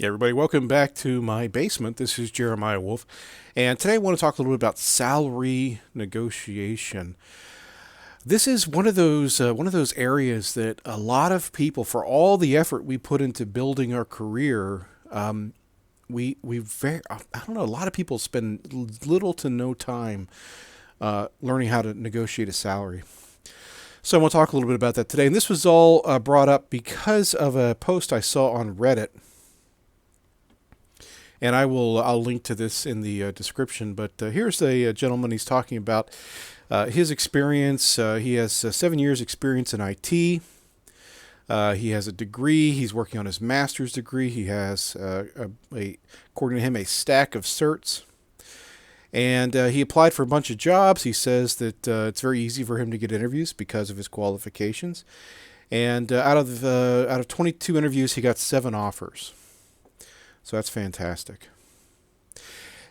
Yeah, everybody, welcome back to my basement. This is Jeremiah Wolf, and today I want to talk a little bit about salary negotiation. This is one of those areas that a lot of people, for all the effort we put into building our career, we very I don't know. A lot of people spend little to no time learning how to negotiate a salary. So I want to talk a little bit about that today, and this was all brought up because of a post I saw on Reddit, and I'll link to this in the description. But here's a gentleman. He's talking about his experience. He has 7 years experience in IT. He has a degree. He's working on his master's degree. He has, according to him, a stack of certs. And he applied for a bunch of jobs. He says that it's very easy for him to get interviews because of his qualifications. And out of 22 interviews, he got 7 offers. So that's fantastic.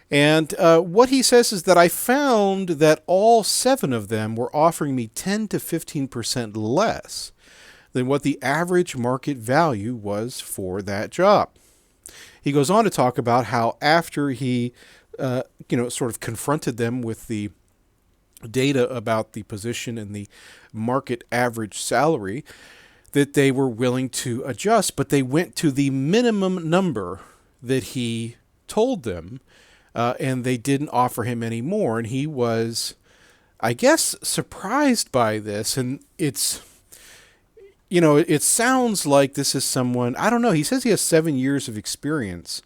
And what he says is that I found that all 7 of them were offering me 10 to 15% less than what the average market value was for that job. He goes on to talk about how after he, sort of confronted them with the data about the position and the market average salary, that they were willing to adjust, but they went to the minimum number that he told them, and they didn't offer him any more. And he was, I guess, surprised by this. And it sounds like this is someone, I don't know, he says he has 7 years of experience.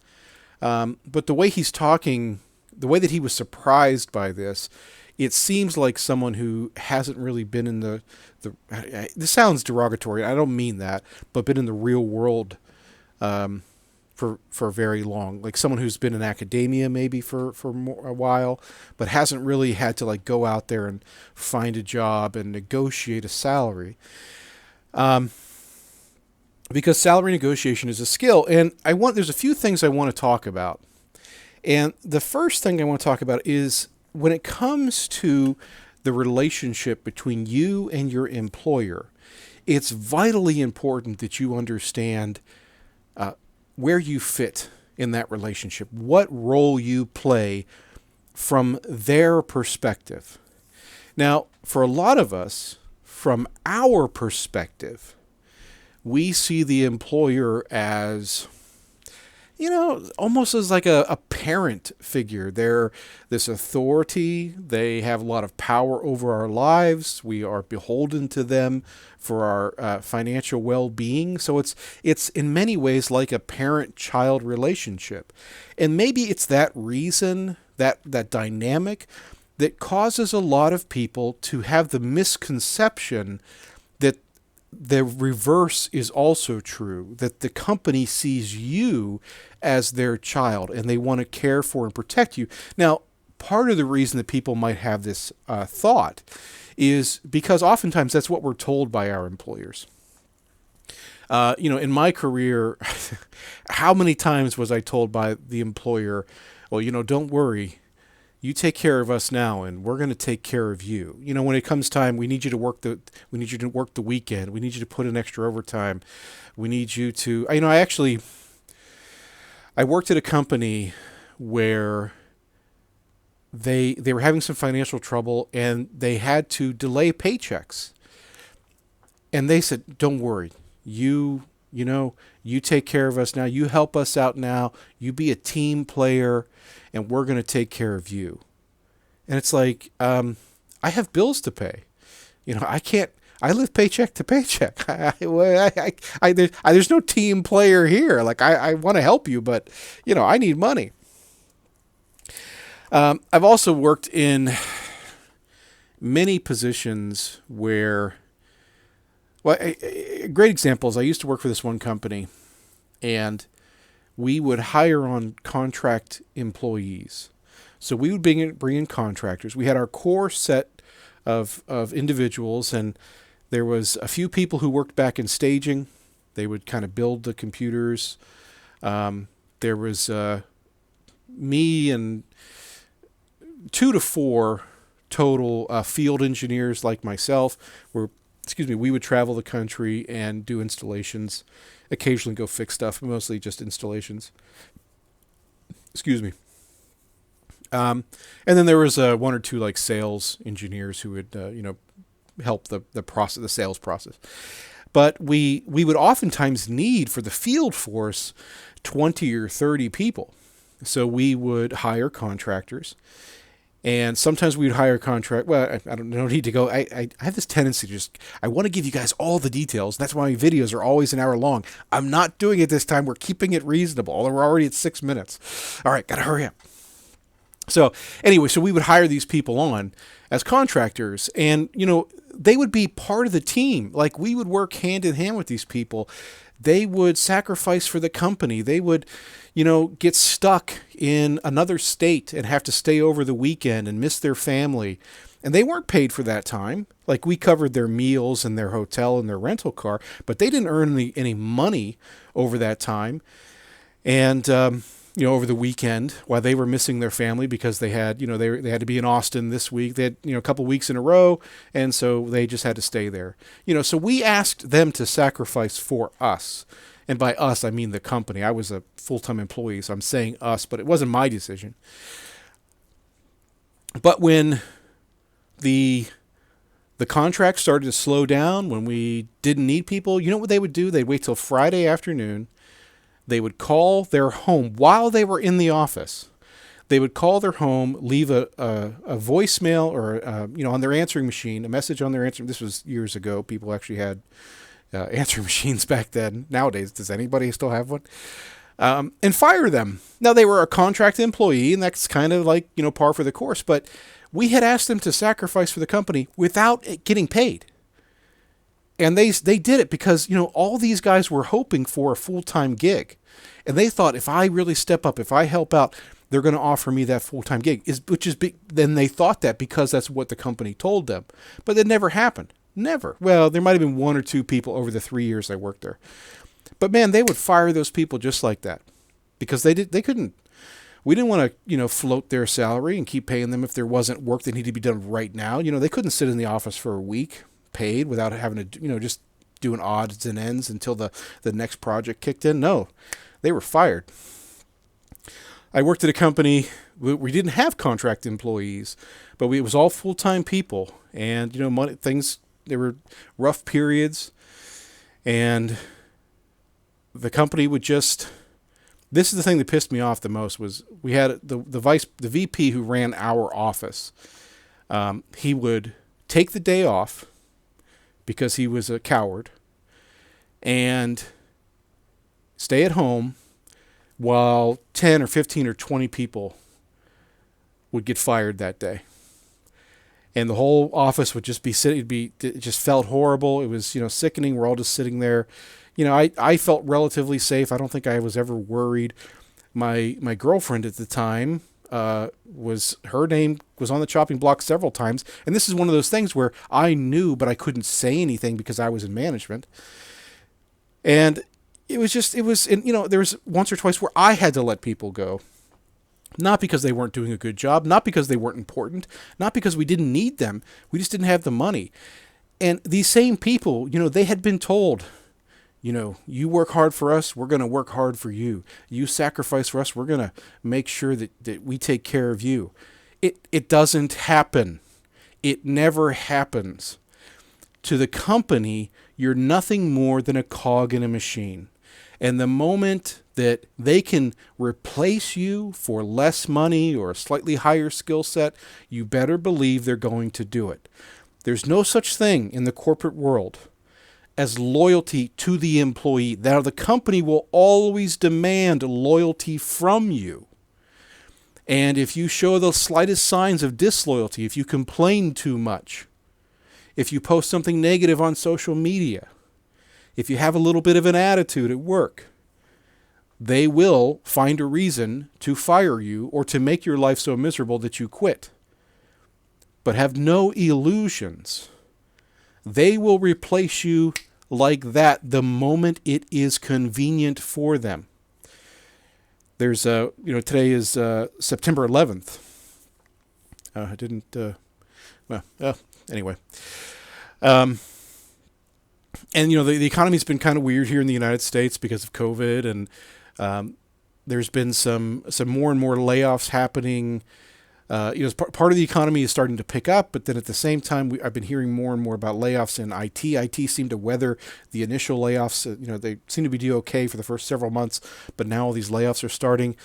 But the way he's talking, the way that he was surprised by this, it seems like someone who hasn't really been in this sounds derogatory, I don't mean that, but been in the real world for very long, like someone who's been in academia maybe for a while, but hasn't really had to like go out there and find a job and negotiate a salary. Because salary negotiation is a skill, and there's a few things I want to talk about. And the first thing I want to talk about is when it comes to the relationship between you and your employer, it's vitally important that you understand where you fit in that relationship, what role you play from their perspective. Now, for a lot of us, from our perspective, we see the employer as, almost as like a parent figure. They're this authority. They have a lot of power over our lives. We are beholden to them for our financial well-being. So it's in many ways like a parent-child relationship. And maybe it's that reason, that dynamic, that causes a lot of people to have the misconception that the reverse is also true, that the company sees you as their child and they want to care for and protect you. Now, part of the reason that people might have this thought is because oftentimes that's what we're told by our employers. In my career, how many times was I told by the employer, well, don't worry, you take care of us now and we're going to take care of you. When it comes time, we need you to work the weekend. We need you to put in extra overtime. We need you to, I worked at a company where they were having some financial trouble and they had to delay paychecks. And they said, don't worry, you take care of us now. You help us out now. You be a team player and we're going to take care of you. And it's like, I have bills to pay. I live paycheck to paycheck. There's no team player here. Like, I want to help you, but, I need money. I've also worked in many positions where, a great example is I used to work for this one company, and we would hire on contract employees. So we would bring in contractors. We had our core set of individuals, and there was a few people who worked back in staging. They would kind of build the computers. There was me and 2 to 4 total field engineers like myself. We would travel the country and do installations occasionally go fix stuff, mostly just installations. Excuse me. And then there was one or two like sales engineers who would help the process, the sales process. But we would oftentimes need for the field force 20 or 30 people. So we would hire contractors, and sometimes we'd hire contract. Well, I don't need to go. I have this tendency to just, I want to give you guys all the details. That's why my videos are always an hour long. I'm not doing it this time. We're keeping it reasonable. Although we're already at 6 minutes. All right, gotta hurry up. So anyway, so we would hire these people on as contractors, and they would be part of the team. Like, we would work hand in hand with these people. They would sacrifice for the company. They would, get stuck in another state and have to stay over the weekend and miss their family. And they weren't paid for that time. Like, we covered their meals and their hotel and their rental car, but they didn't earn any money over that time. And, over the weekend while they were missing their family because they had, they had to be in Austin this week. They had, a couple weeks in a row. And so they just had to stay there. So we asked them to sacrifice for us. And by us, I mean the company. I was a full-time employee, so I'm saying us, but it wasn't my decision. But when the contract started to slow down, when we didn't need people, you know what they would do? They'd wait till Friday afternoon. They would call their home while they were in the office. They would call their home, leave a voicemail or, on their answering machine, a message on their answering. This was years ago. People actually had answering machines back then. Nowadays, does anybody still have one? And fire them. Now, they were a contract employee, and that's kind of like, par for the course. But we had asked them to sacrifice for the company without getting paid. And they did it because, all these guys were hoping for a full-time gig. And they thought, if I really step up, if I help out, they're going to offer me that full-time gig. Then they thought that because that's what the company told them. But it never happened. Never. Well, there might have been one or two people over the 3 years I worked there. But man, they would fire those people just like that. Because they couldn't. We didn't want to, float their salary and keep paying them if there wasn't work that needed to be done right now. They couldn't sit in the office for a week paid without having to, just doing odds and ends until the next project kicked in. No, they were fired. I worked at a company, we didn't have contract employees, but it was all full-time people. And, there were rough periods, and the company would just, this is the thing that pissed me off the most, was we had the VP who ran our office. He would take the day off because he was a coward and stay at home while 10 or 15 or 20 people would get fired that day. And the whole office would just be sitting, it just felt horrible. It was, sickening. We're all just sitting there. I felt relatively safe. I don't think I was ever worried. My girlfriend at the time, her name was on the chopping block several times. And this is one of those things where I knew, but I couldn't say anything because I was in management. And there was once or twice where I had to let people go. Not because they weren't doing a good job, not because they weren't important, not because we didn't need them. We just didn't have the money. And these same people, they had been told, you work hard for us, we're going to work hard for you. You sacrifice for us, we're going to make sure that we take care of you. It doesn't happen. It never happens. To the company, you're nothing more than a cog in a machine. And the moment that they can replace you for less money or a slightly higher skill set, you better believe they're going to do it. There's no such thing in the corporate world as loyalty to the employee. Now, the company will always demand loyalty from you. And if you show the slightest signs of disloyalty, if you complain too much, if you post something negative on social media, if you have a little bit of an attitude at work, they will find a reason to fire you or to make your life so miserable that you quit. But have no illusions. They will replace you like that the moment it is convenient for them. There's today is September 11th. Anyway. And the economy's been kind of weird here in the United States because of COVID, and there's been some more and more layoffs happening. Part of the economy is starting to pick up, but then at the same time, I've been hearing more and more about layoffs in IT. IT seemed to weather the initial layoffs. They seem to be doing okay for the first several months, but now all these layoffs are starting.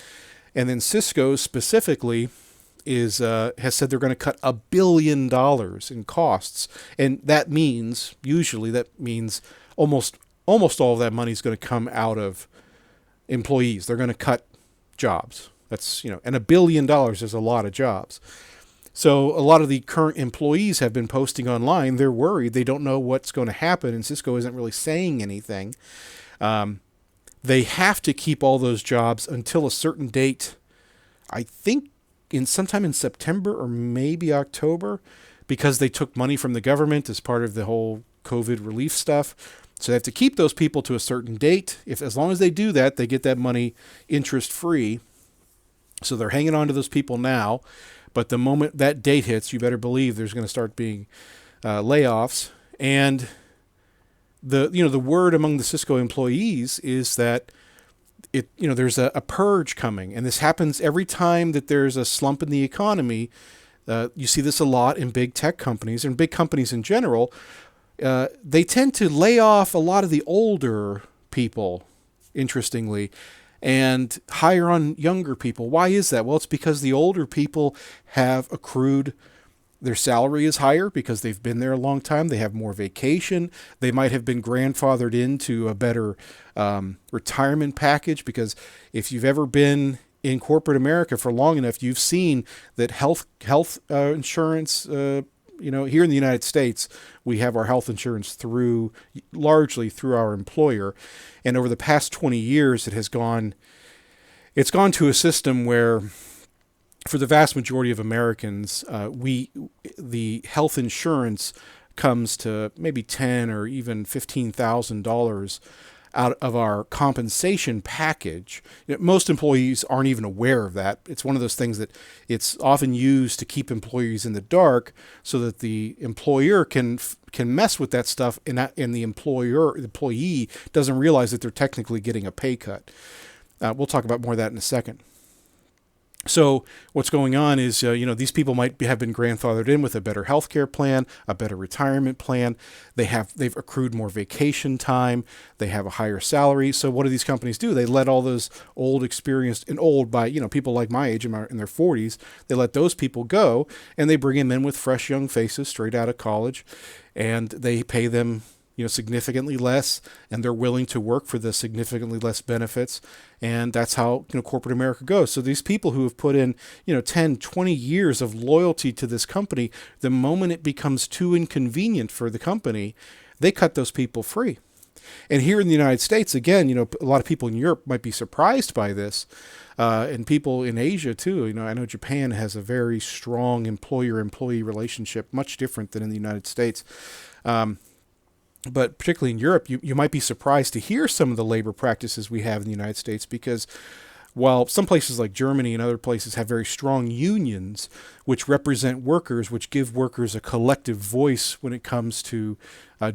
And then Cisco specifically has said they're going to cut $1 billion in costs, and usually that means almost all of that money is going to come out of employees. They're going to cut jobs. That's, and $1 billion is a lot of jobs. So a lot of the current employees have been posting online. They're worried. They don't know what's going to happen, and Cisco isn't really saying anything. They have to keep all those jobs until a certain date. I think sometime in September or maybe October, because they took money from the government as part of the whole COVID relief stuff. So they have to keep those people to a certain date. As long as they do that, they get that money interest free. So they're hanging on to those people now, but the moment that date hits, you better believe there's going to start being layoffs. And the word among the Cisco employees is that there's a purge coming, and this happens every time that there's a slump in the economy. You see this a lot in big tech companies and big companies in general. They tend to lay off a lot of the older people, interestingly, and hire on younger people. Why is that? Well, it's because the older people have accrued, their salary is higher because they've been there a long time. They have more vacation. They might have been grandfathered into a better retirement package, because if you've ever been in corporate America for long enough, you've seen that health insurance, here in the United States, we have our health insurance largely through our employer. And over the past 20 years, it's gone to a system where, for the vast majority of Americans, the health insurance comes to maybe $10,000 or even $15,000 out of our compensation package. Most employees aren't even aware of that. It's one of those things that it's often used to keep employees in the dark, so that the employer can mess with that stuff, and the employee doesn't realize that they're technically getting a pay cut. We'll talk about more of that in a second. So what's going on is, these people have been grandfathered in with a better healthcare plan, a better retirement plan. They've accrued more vacation time. They have a higher salary. So what do these companies do? They let all those people like my age in their 40s, they let those people go, and they bring them in with fresh young faces straight out of college, and they pay them significantly less, and they're willing to work for the significantly less benefits. And that's how corporate America goes. So these people who have put in 10, 20 years of loyalty to this company, the moment it becomes too inconvenient for the company, they cut those people free. And here in the United States, again, a lot of people in Europe might be surprised by this, and people in Asia too. I know Japan has a very strong employer-employee relationship, much different than in the United States. But particularly in Europe, you might be surprised to hear some of the labor practices we have in the United States, because while some places like Germany and other places have very strong unions, which represent workers, which give workers a collective voice when it comes to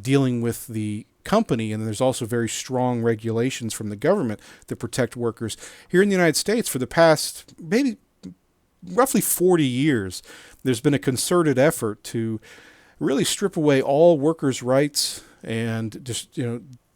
dealing with the company, and there's also very strong regulations from the government that protect workers. Here in the United States, for the past maybe roughly 40 years, there's been a concerted effort to really strip away all workers' rights and just,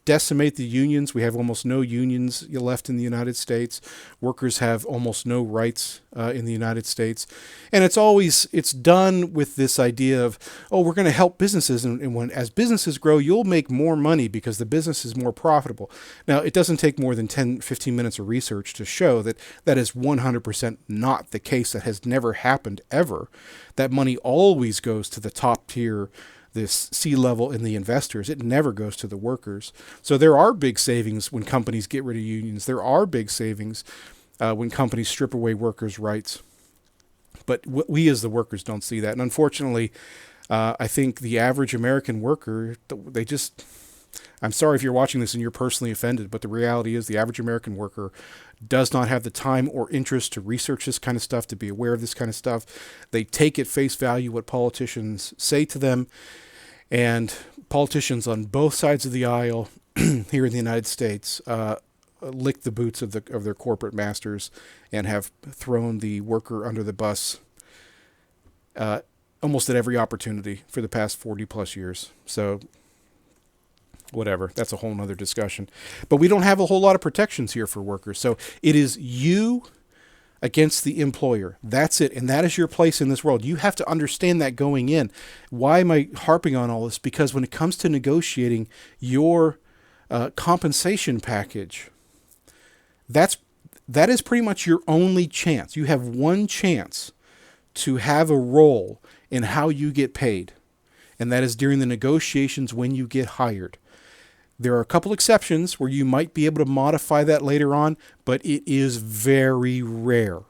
decimate the unions. We have almost no unions left in the United States. Workers have almost no rights in the United States. And it's done with this idea of, we're going to help businesses. And as businesses grow, you'll make more money because the business is more profitable. Now, it doesn't take more than 10, 15 minutes of research to show that that is 100% not the case. That has never happened ever. That money always goes to the top tier, this C-level, and the investors. It never goes to the workers. So there are big savings when companies get rid of unions. There are big savings when companies strip away workers' rights. But we as the workers don't see that. And unfortunately, I think the average American worker, I'm sorry if you're watching this and you're personally offended, but the reality is the average American worker does not have the time or interest to research this kind of stuff, to be aware of this kind of stuff. They take at face value what politicians say to them. And politicians on both sides of the aisle here in the United States lick the boots of their corporate masters and have thrown the worker under the bus almost at every opportunity for the past 40 plus years. So whatever, that's a whole nother discussion. But we don't have a whole lot of protections here for workers. So it is you against the employer. That's it. And that is your place in this world. You have to understand that going in. Why am I harping on all this? Because when it comes to negotiating your compensation package, that is pretty much your only chance. You have one chance to have a role in how you get paid, and that is during the negotiations when you get hired. There are a couple exceptions where you might be able to modify that later on, but it is very rare.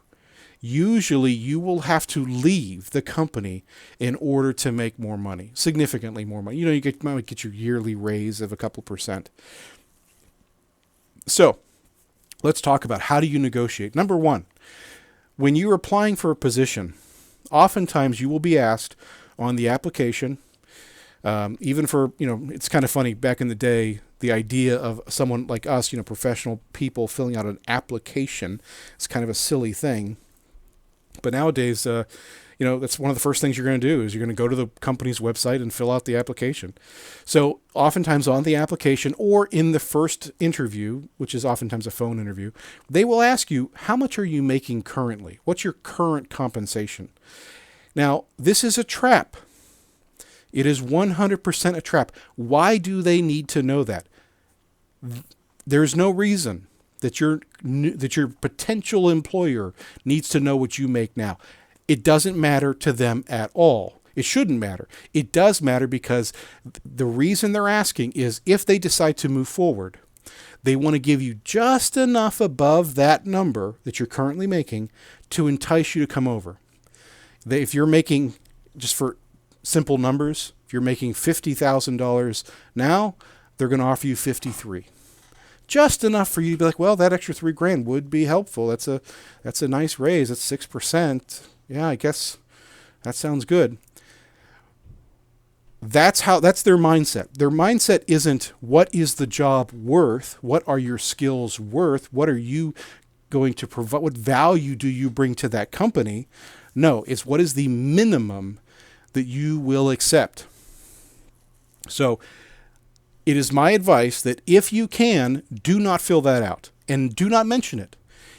Usually you will have to leave the company in order to make more money, significantly more money. You know, you might get your yearly raise of a couple percent. So let's talk about how do you negotiate. Number one, when you're applying for a position, oftentimes you will be asked on the application, even for, it's kind of funny, back in the day, the idea of someone like us, professional people filling out an application is kind of a silly thing. But nowadays, that's one of the first things you're going to do is you're going to go to the company's website and fill out the application. So oftentimes on the application or in the first interview, which is oftentimes a phone interview, they will ask you, how much are you making currently? What's your current compensation? Now, this is a trap. It is 100% a trap. Why do they need to know that? There's no reason that your potential employer needs to know what you make now. It doesn't matter to them at all. It shouldn't matter. It does matter because the reason they're asking is if they decide to move forward, they want to give you just enough above that number that you're currently making to entice you to come over. If you're making, just for simple numbers, if you're making $50,000 now, they're going to offer you 53. Just enough for you to be like, well, that extra $3,000 would be helpful. That's a nice raise. That's 6%. Yeah, I guess that sounds good. That's their mindset. Their mindset isn't what is the job worth? What are your skills worth? What are you going to provide? What value do you bring to that company? No, it's what is the minimum that you will accept. So it is my advice that if you can, do not fill that out and do not mention it.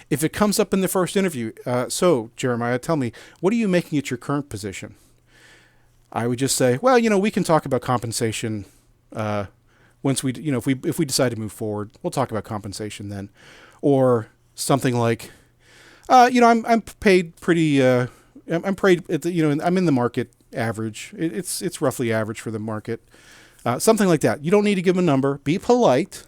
If it comes up in the first interview, so Jeremiah, tell me, what are you making at your current position? I would just say, well, we can talk about compensation once we, if we decide to move forward, we'll talk about compensation then, or something like, I'm paid pretty, I'm paid at the, I'm in the market average. It's roughly average for the market. Something like that. You don't need to give them a number. Be polite.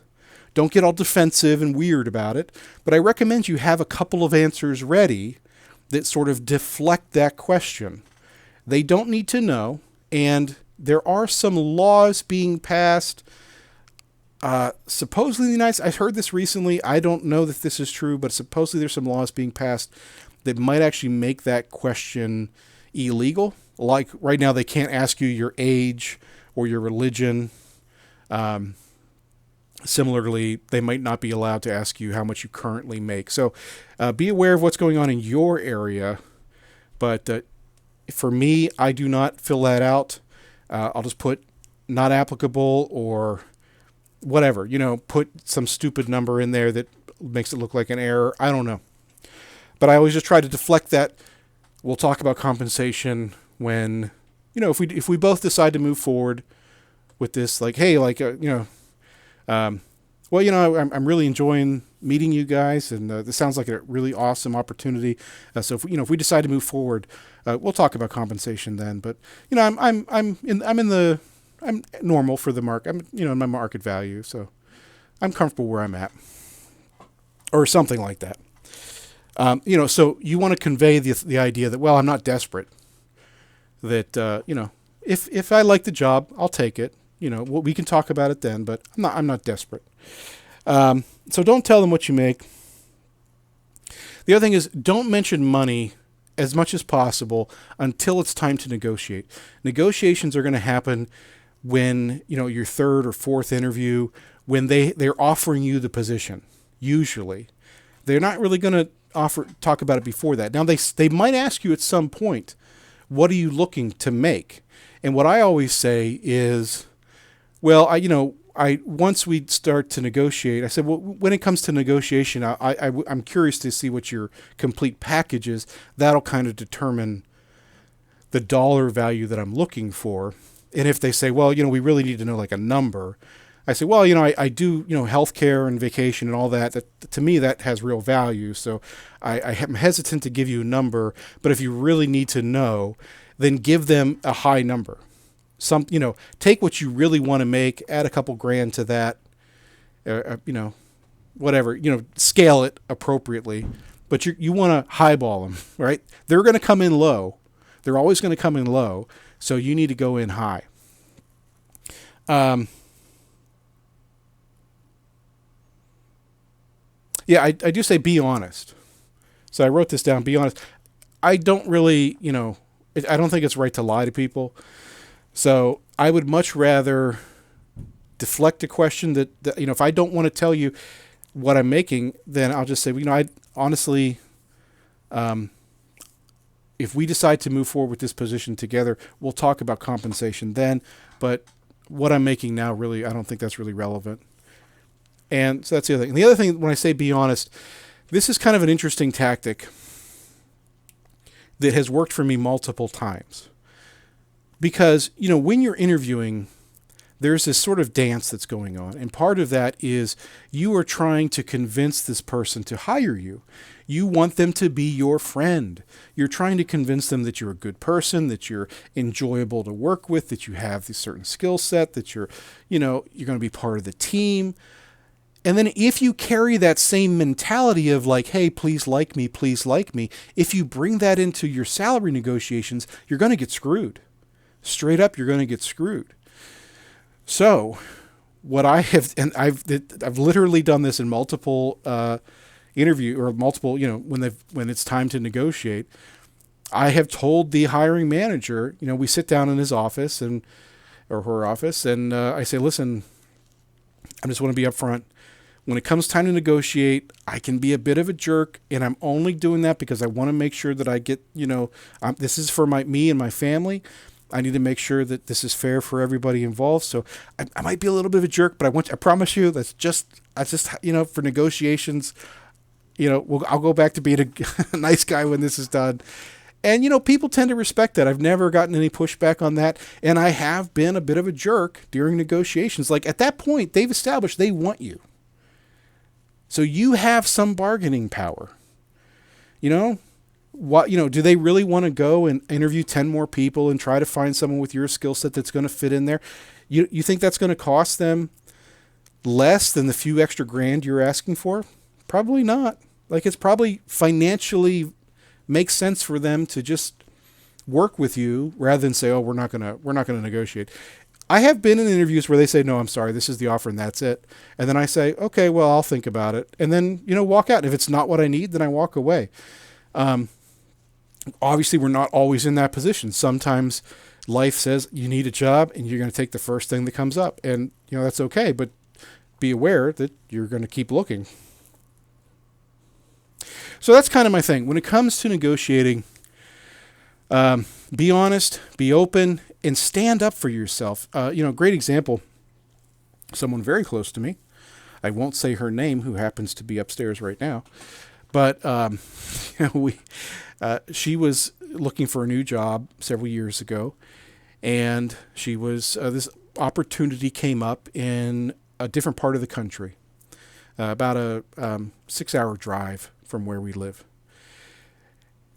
Don't get all defensive and weird about it. But I recommend you have a couple of answers ready that sort of deflect that question. They don't need to know. And there are some laws being passed. Supposedly in the United States, I heard this recently. I don't know if this is true, but supposedly there's some laws being passed that might actually make that question illegal. Like right now, they can't ask you your age or your religion. Similarly, they might not be allowed to ask you how much you currently make. So be aware of what's going on in your area. But for me, I do not fill that out. I'll just put not applicable or whatever. Put some stupid number in there that makes it look like an error. I don't know. But I always just try to deflect that. We'll talk about compensation when, if we both decide to move forward with this, like, hey, like, I'm really enjoying meeting you guys, and this sounds like a really awesome opportunity. So if we decide to move forward, we'll talk about compensation then. But I'm normal for the market. I'm in my market value, so I'm comfortable where I'm at, or something like that. So you want to convey the idea that, well, I'm not desperate. That if I like the job, I'll take it. We can talk about it then, but I'm not desperate. So don't tell them what you make. The other thing is, don't mention money as much as possible until it's time to negotiate. Negotiations are going to happen when, your third or fourth interview, when they're offering you the position. Usually they're not really going to talk about it before that. Now they might ask you at some point, what are you looking to make? And what I always say is, well, I once we start to negotiate, I said, well, when it comes to negotiation, I'm curious to see what your complete package is. That'll kind of determine the dollar value that I'm looking for. And if they say, well, we really need to know like a number, I say, well, I do, healthcare and vacation and all that. That to me, that has real value. So I am hesitant to give you a number, but if you really need to know, then give them a high number. Take what you really want to make, add a couple grand to that, whatever, scale it appropriately, but you want to highball them, right? They're going to come in low. They're always going to come in low. So you need to go in high. Yeah, I do say be honest. So I wrote this down, be honest. I don't really, I don't think it's right to lie to people. So I would much rather deflect a question that if I don't want to tell you what I'm making, then I'll just say, I honestly, if we decide to move forward with this position together, we'll talk about compensation then. But what I'm making now, really, I don't think that's really relevant. And so that's the other thing. And the other thing, when I say be honest, this is kind of an interesting tactic that has worked for me multiple times. Because, when you're interviewing, there's this sort of dance that's going on. And part of that is you are trying to convince this person to hire you. You want them to be your friend. You're trying to convince them that you're a good person, that you're enjoyable to work with, that you have this certain skill set, that you're going to be part of the team. And then if you carry that same mentality of like, hey, please like me, if you bring that into your salary negotiations, you're going to get screwed. Straight up, you're going to get screwed. So what I have, and I've literally done this in multiple interview or multiple, when it's time to negotiate, I have told the hiring manager, we sit down in his office or her office, and I say, listen, I just want to be upfront. When it comes time to negotiate, I can be a bit of a jerk, and I'm only doing that because I want to make sure that I get, this is for me and my family. I need to make sure that this is fair for everybody involved. So I might be a little bit of a jerk, but I promise you that's just, for negotiations, I'll go back to being a nice guy when this is done. And, people tend to respect that. I've never gotten any pushback on that. And I have been a bit of a jerk during negotiations. Like at that point, they've established they want you. So you have some bargaining power. Do they really want to go and interview 10 more people and try to find someone with your skill set that's going to fit in there? You think that's going to cost them less than the few extra grand you're asking for? Probably not. Like it's probably financially makes sense for them to just work with you rather than say, oh, we're not going to negotiate. I have been in interviews where they say, no, I'm sorry, this is the offer and that's it. And then I say, okay, well, I'll think about it. And then, walk out. If it's not what I need, then I walk away. Obviously, we're not always in that position. Sometimes life says you need a job and you're going to take the first thing that comes up. And, that's okay. But be aware that you're going to keep looking. So that's kind of my thing. When it comes to negotiating, be honest, be open, and stand up for yourself. Great example, someone very close to me. I won't say her name, who happens to be upstairs right now. But she was looking for a new job several years ago, and she was this opportunity came up in a different part of the country, about a 6-hour drive from where we live.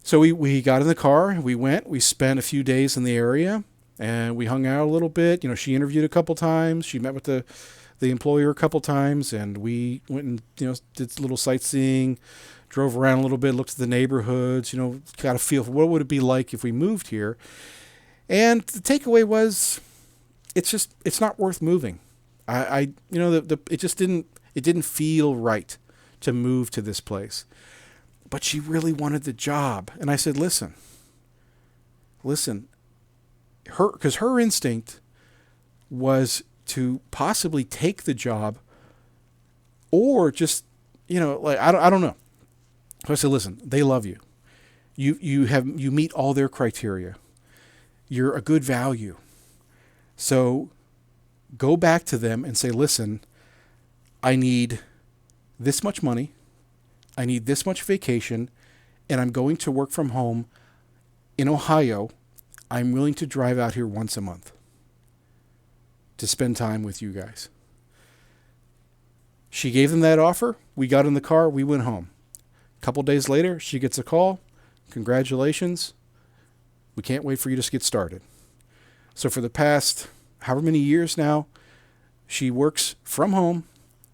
So we got in the car, we spent a few days in the area, and we hung out a little bit. She interviewed a couple times, she met with the employer a couple times, and we went and did a little sightseeing. Drove around a little bit, looked at the neighborhoods, got a feel for what would it be like if we moved here. And the takeaway was, it's not worth moving. It didn't feel right to move to this place. But she really wanted the job. And I said, listen, because her instinct was to possibly take the job or just, like, I don't know. So I said, listen, they love you. You meet all their criteria. You're a good value. So go back to them and say, listen, I need this much money. I need this much vacation, and I'm going to work from home in Ohio. I'm willing to drive out here once a month to spend time with you guys. She gave them that offer. We got in the car. We went home. A couple days later, she gets a call. Congratulations. We can't wait for you to get started. So for the past however many years now, she works from home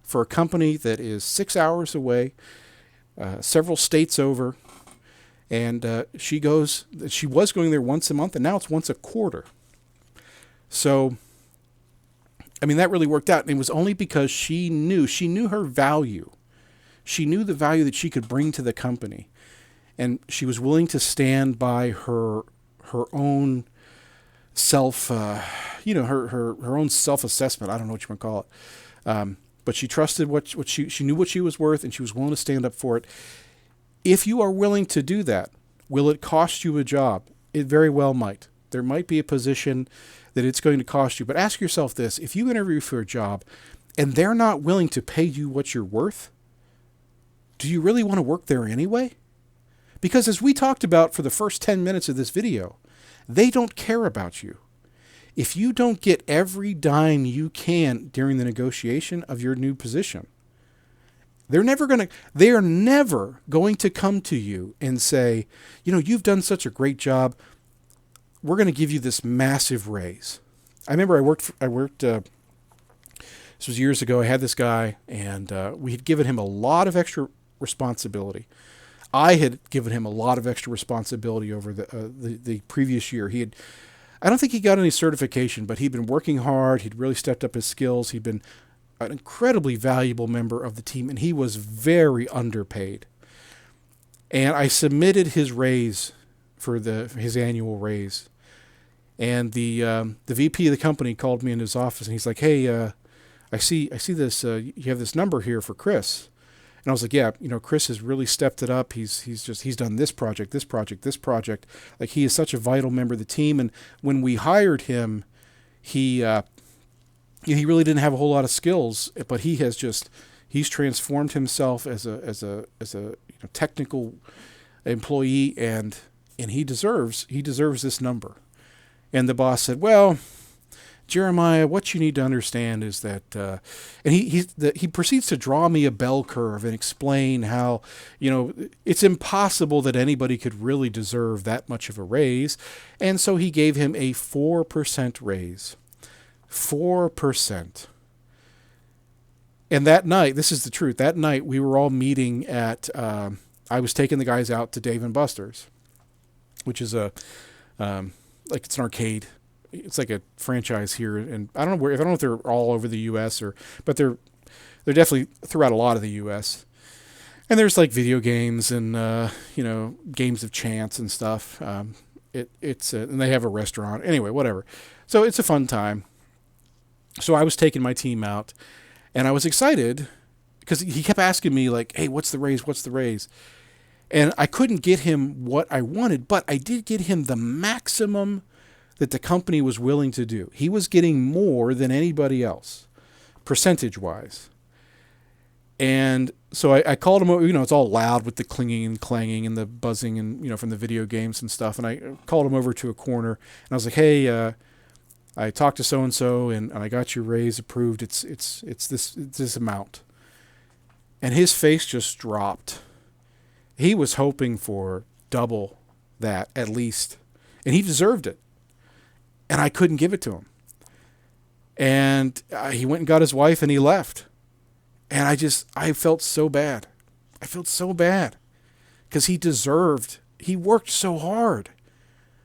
for a company that is 6 hours away, several states over. And she was going there once a month, and now it's once a quarter. So, I mean, that really worked out. And it was only because she knew her value. She knew the value that she could bring to the company. And she was willing to stand by her own self, her own self-assessment. I don't know what you want to call it. But she trusted what she knew what she was worth, and she was willing to stand up for it. If you are willing to do that, will it cost you a job? It very well might. There might be a position that it's going to cost you. But ask yourself this. If you interview for a job and they're not willing to pay you what you're worth, do you really want to work there anyway? Because as we talked about for the first 10 minutes of this video, they don't care about you. If you don't get every dime you can during the negotiation of your new position, they are never going to come to you and say, you've done such a great job. We're going to give you this massive raise. I remember I worked, this was years ago. I had this guy, and we had given him a lot of extra responsibility. I had given him a lot of extra responsibility over the previous year. I don't think he got any certification, but he'd been working hard. He'd really stepped up his skills. He'd been an incredibly valuable member of the team, and he was very underpaid. And I submitted his raise for his annual raise. And the VP of the company called me in his office, and he's like, "Hey, I see this. You have this number here for Chris." And I was like, "Yeah, Chris has really stepped it up. He's done this project. Like, he is such a vital member of the team. And when we hired him, he really didn't have a whole lot of skills, but he's transformed himself as a technical employee, and he deserves this number." And the boss said, "Well, Jeremiah, what you need to understand is that," and he proceeds to draw me a bell curve and explain how, it's impossible that anybody could really deserve that much of a raise. And so he gave him a 4% raise. 4%. And that night, this is the truth, that night we were all meeting at, I was taking the guys out to Dave & Buster's, which is it's an arcade. It's like a franchise here, and I don't know if they're all over the U.S. but they're definitely throughout a lot of the U.S. And there's like video games and games of chance and stuff. And they have a restaurant. Anyway, whatever. So it's a fun time. So I was taking my team out, and I was excited because he kept asking me like, "Hey, what's the raise? What's the raise?" And I couldn't get him what I wanted, but I did get him the maximum that the company was willing to do. He was getting more than anybody else, percentage-wise. And so I called him over. It's all loud with the clinging and clanging and the buzzing and, from the video games and stuff. And I called him over to a corner, and I was like, "Hey, I talked to so-and-so, and I got your raise approved. It's this amount." And his face just dropped. He was hoping for double that at least, and he deserved it. And I couldn't give it to him. And he went and got his wife, and he left. And I felt so bad. I felt so bad because he worked so hard,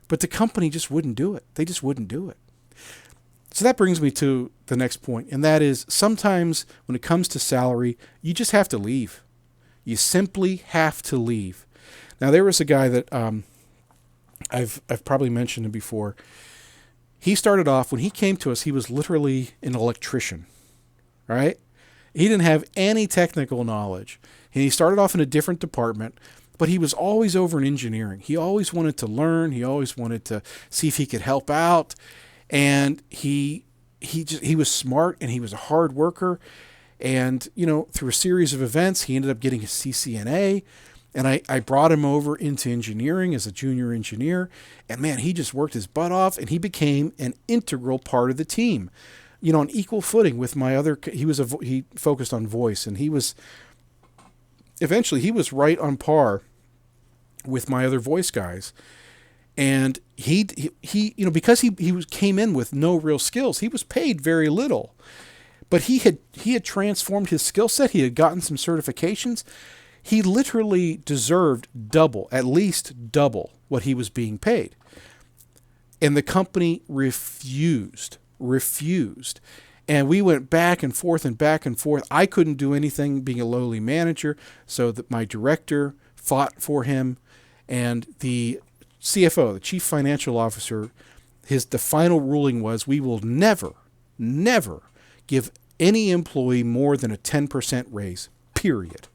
but the company just wouldn't do it. They just wouldn't do it. So that brings me to the next point, and that is sometimes when it comes to salary, you just have to leave. You simply have to leave. Now, there was a guy that I've probably mentioned him before. He started off, when he came to us, he was literally an electrician, right? He didn't have any technical knowledge. And he started off in a different department, but he was always over in engineering. He always wanted to learn. He always wanted to see if he could help out. And he was smart, and he was a hard worker. And, through a series of events, he ended up getting his CCNA. And I brought him over into engineering as a junior engineer. And man, he just worked his butt off, and he became an integral part of the team, on equal footing with my other. He focused on voice, and he was right on par with my other voice guys. And he because he came in with no real skills, he was paid very little. But he had transformed his skill set. He had gotten some certifications. He literally deserved at least double what he was being paid. And the company refused. And we went back and forth and back and forth. I couldn't do anything being a lowly manager, so that my director fought for him. And the CFO, the chief financial officer, the final ruling was, we will never give any employee more than a 10% raise, period.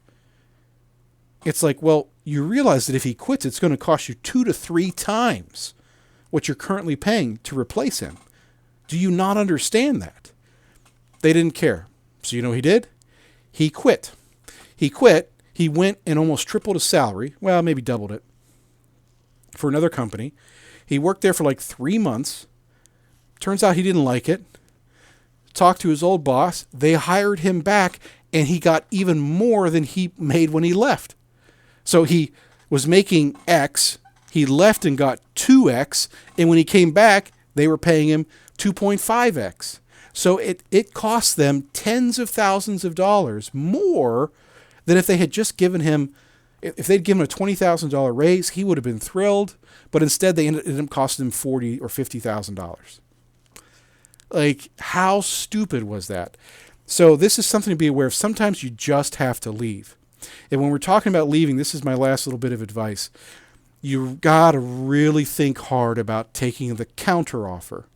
It's like, well, you realize that if he quits, it's going to cost you 2 to 3 times what you're currently paying to replace him. Do you not understand that? They didn't care. So you know what he did? He quit. He went and almost tripled his salary. Well, maybe doubled it, for another company. He worked there for like 3 months. Turns out he didn't like it. Talked to his old boss. They hired him back, and he got even more than he made when he left. So he was making X. He left and got 2X. And when he came back, they were paying him 2.5X. So it cost them tens of thousands of dollars more than if they had just given him, if they'd given him a $20,000 raise, he would have been thrilled. But instead, they ended up costing him $40,000 or $50,000. Like, how stupid was that? So this is something to be aware of. Sometimes you just have to leave. And when we're talking about leaving, this is my last little bit of advice. You've got to really think hard about taking the counter offer.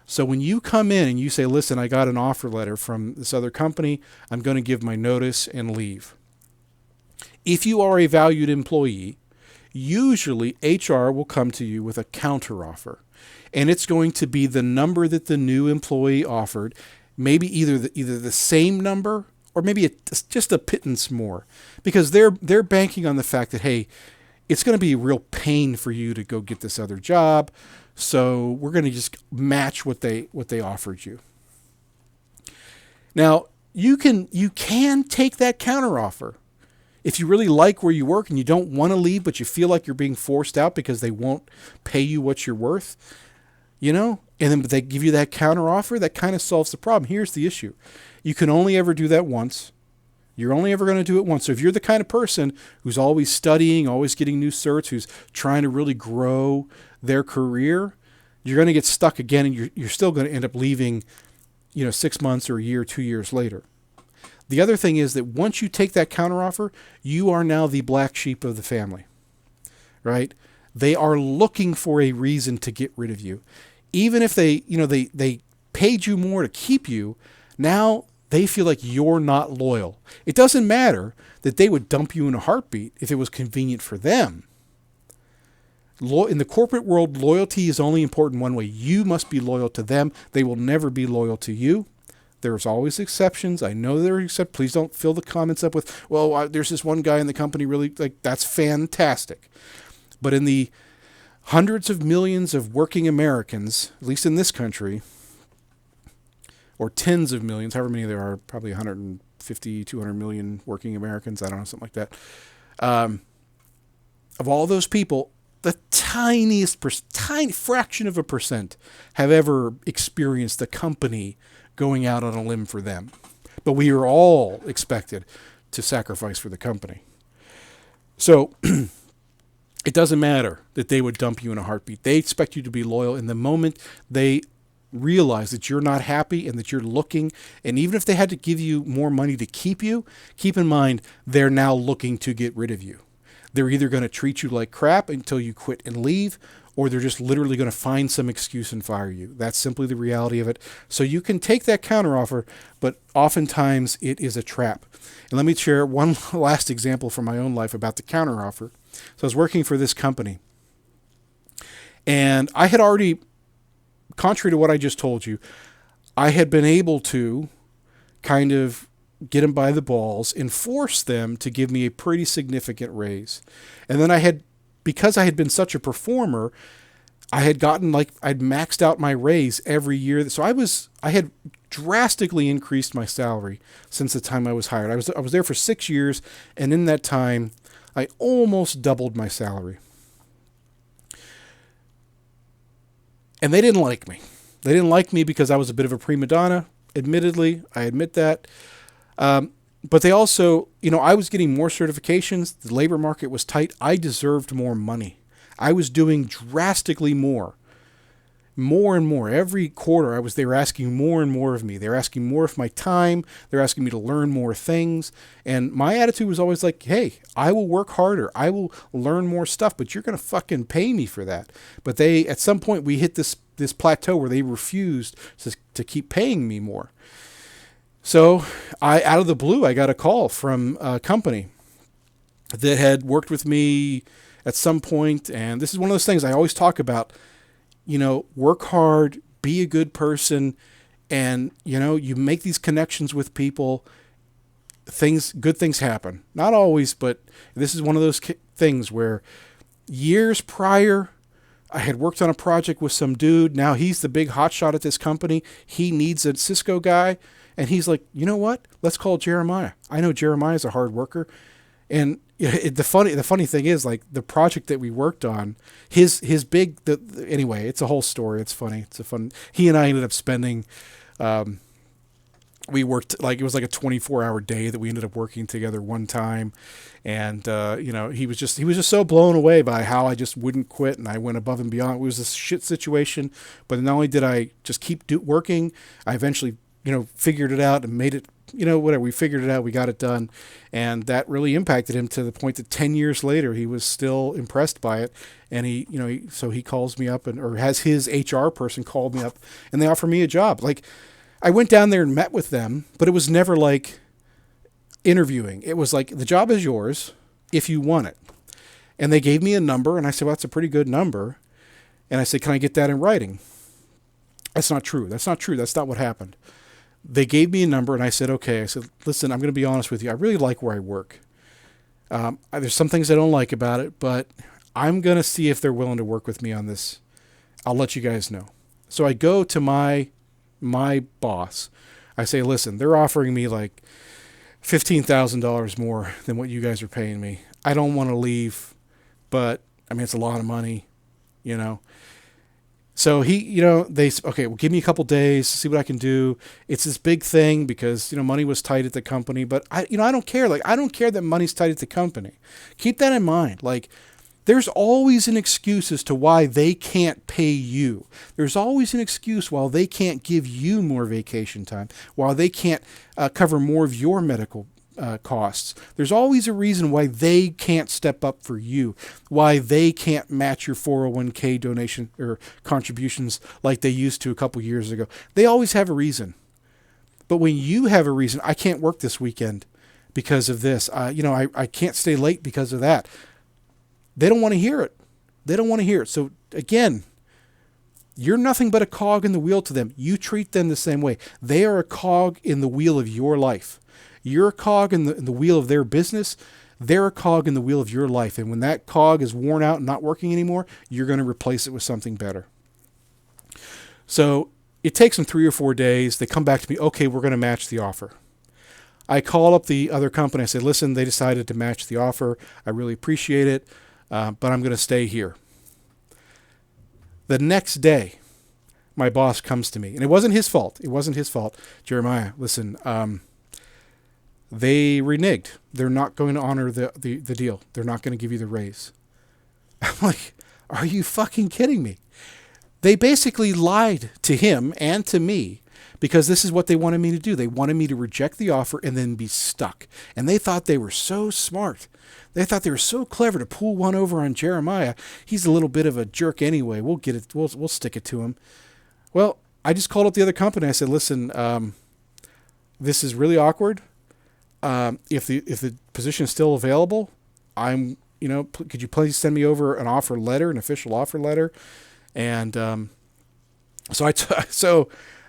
So when you come in and you say, listen, I got an offer letter from this other company, I'm going to give my notice and leave. If you are a valued employee, usually HR will come to you with a counter offer. And it's going to be the number that the new employee offered, maybe either the same number or maybe just a pittance more, because they're banking on the fact that, hey, it's going to be a real pain for you to go get this other job, so we're going to just match what they offered you. Now, you can take that counteroffer. If you really like where you work and you don't want to leave, but you feel like you're being forced out because they won't pay you what you're worth, and then they give you that counteroffer, that kind of solves the problem. Here's the issue. You can only ever do that once. You're only ever going to do it once. So if you're the kind of person who's always studying, always getting new certs, who's trying to really grow their career, you're going to get stuck again, and you're still going to end up leaving, 6 months or a year, 2 years later. The other thing is that once you take that counteroffer, you are now the black sheep of the family, right? They are looking for a reason to get rid of you. Even if they paid you more to keep you, now they feel like you're not loyal. It doesn't matter that they would dump you in a heartbeat if it was convenient for them. In the corporate world, loyalty is only important one way. You must be loyal to them. They will never be loyal to you. There's always exceptions. I know there are exceptions. Please don't fill the comments up with, well, there's this one guy in the company really, that's fantastic. But in the hundreds of millions of working Americans, at least in this country, or tens of millions, however many there are, probably 150, 200 million working Americans, I don't know, something like that. Of all those people, the tiny fraction of a percent have ever experienced a company going out on a limb for them. But we are all expected to sacrifice for the company. So it doesn't matter that they would dump you in a heartbeat. They expect you to be loyal. In the moment they realize that you're not happy and that you're looking, and even if they had to give you more money to keep you, keep in mind they're now looking to get rid of you. They're either going to treat you like crap until you quit and leave, or they're just literally going to find some excuse and fire you. That's simply the reality of it. So you can take that counteroffer, but oftentimes it is a trap. And let me share one last example from my own life about the counteroffer. So I was working for this company, and I had already, contrary to what I just told you, I had been able to kind of get them by the balls and force them to give me a pretty significant raise. And then because I had been such a performer, I had gotten I'd maxed out my raise every year. So I had drastically increased my salary since the time I was hired. I was there for 6 years, and in that time, I almost doubled my salary. And they didn't like me. They didn't like me because I was a bit of a prima donna. Admittedly, I admit that. But they also, I was getting more certifications. The labor market was tight. I deserved more money. I was doing drastically more and more. Every quarter they were asking more and more of me. They were asking more of my time. They're asking me to learn more things. And my attitude was always like, hey, I will work harder. I will learn more stuff, but you're going to fucking pay me for that. But at some point we hit this plateau where they refused to keep paying me more. So out of the blue, I got a call from a company that had worked with me at some point. And this is one of those things I always talk about, work hard, be a good person. And, you make these connections with people. Good things happen. Not always, but this is one of those things where years prior, I had worked on a project with some dude. Now he's the big hotshot at this company. He needs a Cisco guy. And he's like, you know what? Let's call Jeremiah. I know Jeremiah's a hard worker. And the funny thing is, like, the project that we worked on, anyway, it's a whole story. It's funny. He and I ended up spending, we worked it was like a 24-hour day that we ended up working together one time. And, he was just so blown away by how I just wouldn't quit. And I went above and beyond. It was a shit situation, but not only did I just keep working, I eventually, figured it out and made it, whatever. We figured it out. We got it done. And that really impacted him to the point that 10 years later, he was still impressed by it. And so he calls me up or has his HR person call me up, and they offer me a job. Like, I went down there and met with them, but it was never like interviewing. It was like, the job is yours if you want it. And they gave me a number, and I said, well, that's a pretty good number. And I said, can I get that in writing? That's not true. That's not what happened. They gave me a number, and I said, okay. I said, listen, I'm going to be honest with you. I really like where I work. There's some things I don't like about it, but I'm going to see if they're willing to work with me on this. I'll let you guys know. So I go to my boss. I say, listen, they're offering me like $15,000 more than what you guys are paying me. I don't want to leave, but it's a lot of money, So they said, okay, well, give me a couple days to see what I can do. It's this big thing because, money was tight at the company, but I don't care. Like, I don't care that money's tight at the company. Keep that in mind. Like, there's always an excuse as to why they can't pay you. There's always an excuse why they can't give you more vacation time, while they can't cover more of your medical costs. There's always a reason why they can't step up for you, why they can't match your 401k donation or contributions like they used to a couple years ago. They always have a reason. But when you have a reason, I can't work this weekend because of this. I can't stay late because of that. They don't want to hear it. They don't want to hear it. So again, you're nothing but a cog in the wheel to them. You treat them the same way. They are a cog in the wheel of your life. You're a cog in the wheel of their business. They're a cog in the wheel of your life. And when that cog is worn out and not working anymore, you're going to replace it with something better. So it takes them 3 or 4 days. They come back to me, okay, we're going to match the offer. I call up the other company. I say, listen, they decided to match the offer. I really appreciate it, but I'm going to stay here. The next day, my boss comes to me, and it wasn't his fault. Jeremiah, listen, they reneged. They're not going to honor the deal. They're not going to give you the raise. I'm like, are you fucking kidding me? They basically lied to him and to me because this is what they wanted me to do. They wanted me to reject the offer and then be stuck. And they thought they were so smart. They thought they were so clever to pull one over on Jeremiah. He's a little bit of a jerk anyway. We'll get it. We'll stick it to him. Well, I just called up the other company. I said, listen, this is really awkward. If the position is still available, could you please send me over an offer letter, an official offer letter? And so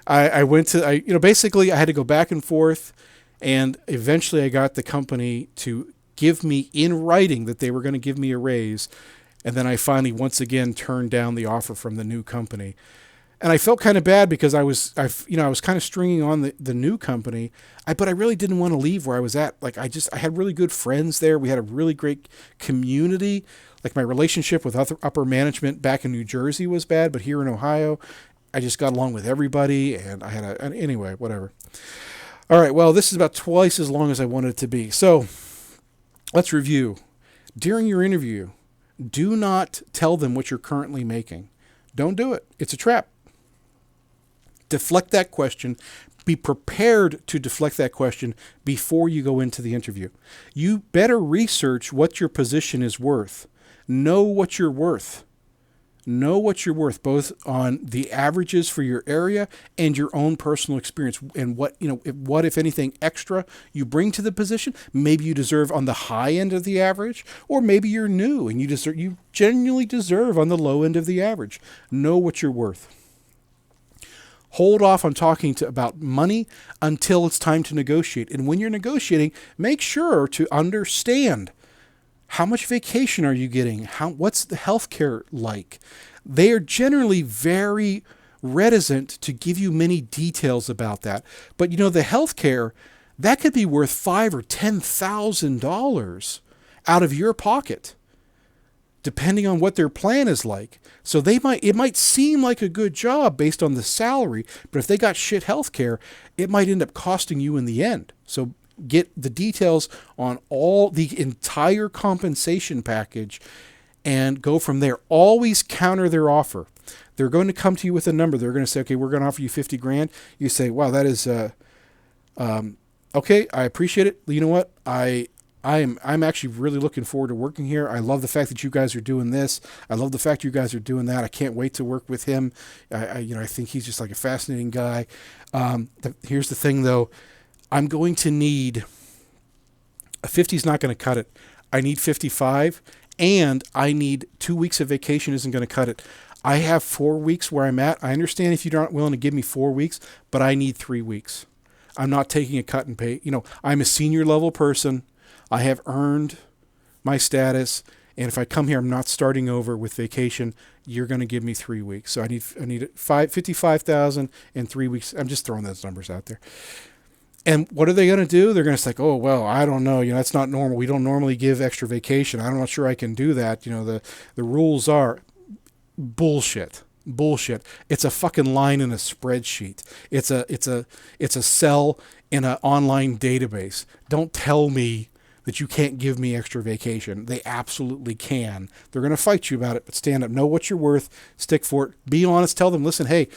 I went to, basically I had to go back and forth, and eventually I got the company to give me in writing that they were going to give me a raise. And then I finally once again turned down the offer from the new company. And I felt kind of bad because I was kind of stringing on the new company, but I really didn't want to leave where I was at. Like I had really good friends there. We had a really great community. Like my relationship with upper management back in New Jersey was bad, but here in Ohio, I just got along with everybody, and I had anyway, whatever. All right, well, this is about twice as long as I wanted it to be. So let's review. During your interview, do not tell them what you're currently making. Don't do it. It's a trap. Deflect that question. Be prepared to deflect that question before you go into the interview. You better research what your position is worth. Know what you're worth. Know what you're worth, both on the averages for your area and your own personal experience, and what if anything extra you bring to the position. Maybe you deserve on the high end of the average, or maybe you're new and you genuinely deserve on the low end of the average. Know what you're worth. Hold off on talking about money until it's time to negotiate. And when you're negotiating, make sure to understand how much vacation are you getting? What's the healthcare like? They are generally very reticent to give you many details about that. But the healthcare, that could be worth $5,000 or $10,000 out of your pocket, depending on what their plan is like. So it might seem like a good job based on the salary, but if they got shit healthcare, it might end up costing you in the end. So get the details on the entire compensation package and go from there. Always counter their offer. They're going to come to you with a number. They're going to say, okay, we're going to offer you $50,000. You say, wow, that is, okay, I appreciate it. You know what? I'm actually really looking forward to working here. I love the fact that you guys are doing this. I love the fact you guys are doing that. I can't wait to work with him. I think he's just like a fascinating guy. Here's the thing though. I'm going to need, a 50 is not going to cut it. I need 55, and I need 2 weeks of vacation isn't going to cut it. I have 4 weeks where I'm at. I understand if you aren't willing to give me 4 weeks, but I need 3 weeks. I'm not taking a cut in pay. I'm a senior level person. I have earned my status, and if I come here, I'm not starting over with vacation. You're going to give me 3 weeks. So I need 55,000 and 3 weeks. I'm just throwing those numbers out there. And what are they going to do? They're going to say, oh, well, I don't know. That's not normal. We don't normally give extra vacation. I'm not sure I can do that. The rules are bullshit. It's a fucking line in a spreadsheet. It's a cell in an online database. Don't tell me that you can't give me extra vacation. They absolutely can. They're going to fight you about it, but stand up. Know what you're worth. Stick for it. Be honest. Tell them, listen, hey,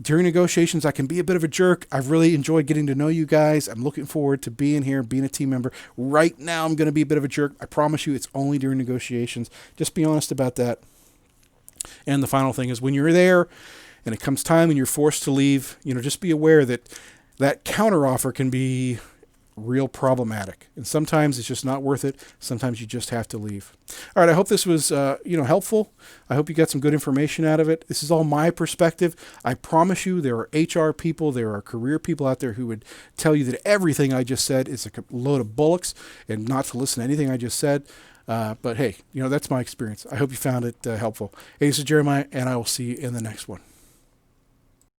during negotiations, I can be a bit of a jerk. I've really enjoyed getting to know you guys. I'm looking forward to being here, being a team member. Right now, I'm going to be a bit of a jerk. I promise you it's only during negotiations. Just be honest about that. And the final thing is when you're there and it comes time and you're forced to leave, just be aware that that counteroffer can be real problematic. And sometimes it's just not worth it. Sometimes you just have to leave. All right. I hope this was, helpful. I hope you got some good information out of it. This is all my perspective. I promise you there are HR people, there are career people out there who would tell you that everything I just said is a load of bullocks and not to listen to anything I just said. But hey, that's my experience. I hope you found it helpful. Hey, this is Jeremiah, and I will see you in the next one.